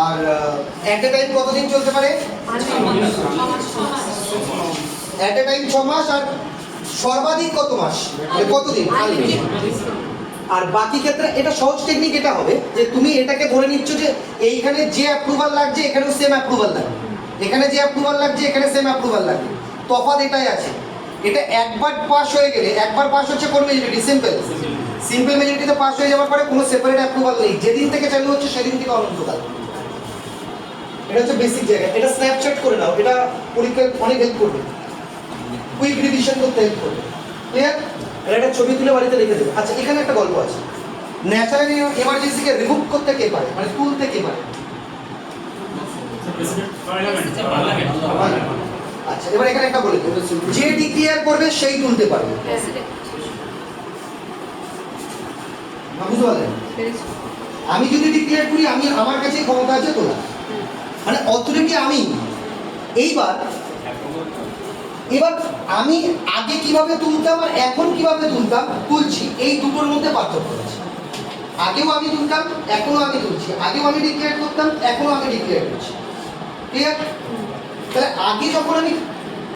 আর এট এ time কতদিন চলতে পারে? এট এ টাইম 6 মাস। আর সর্বাধিক কত মাস, কতদিন? আর বাকি ক্ষেত্রে এটা সহজ টেকনিক এটা হবে যে তুমি এটাকে ধরে নিচ্ছ যে এইখানে যে অ্যাপ্রুভাল লাগছে এখানেও সেম অ্যাপ্রুভাল লাগবে, এখানে যে অ্যাপ্রুভাল লাগছে এখানে সেম অ্যাপ্রুভাল লাগবে। তফাৎ এটাই আছে। এটা একবার পাস হয়ে গেলে, একবার পাস হচ্ছে কোন মেজরিটি? সিম্পল। সিম্পল মেজরিটিতে পাস হয়ে যাওয়ার পরে কোনো সেপারেট অ্যাপ্রুভাল নেই, যেদিন থেকে চালু হচ্ছে সেদিন থেকে অনন্তকাল। এটা হচ্ছে বেসিক জায়গা। এটা স্ন্যাপশট করে নাও, এটা পরীক্ষায় অনেক হেল্প করবে, কুইক রিভিশন করতে হেল্প করবে। ক্লিয়ার? আর একটা ছবি তুলে বাড়িতে রেখে দেবে। আচ্ছা, এখানে একটা গল্প আছে। ন্যাচারাল এমার্জেন্সিকে রিমুভ করতে কে পারে, মানে তুলতে কে পারে? আচ্ছা, এবার এখানে একটা বলে দেব, যে ডিক্লেয়ার করবে সেই তুলতে পারবে। বুঝতে পারলেন? আমি যদি ডিক্লেয়ার করি, আমি আমার কাছে ক্ষমতা আছে তোলা, মানে অথরিটি আমি। এবার আমি আগে কিভাবে তুলতাম আর এখন কিভাবে তুলছি, এই দুটোর মধ্যে পার্থক্য আছে। আগেও আমি তুলতাম, এখনো আমি তুলছি। আগেও আমি ডিক্লেয়ার করতাম, এখনো আমি ডিক্লেয়ার করছি। ক্লিয়ার? তাহলে আগে যখন আমি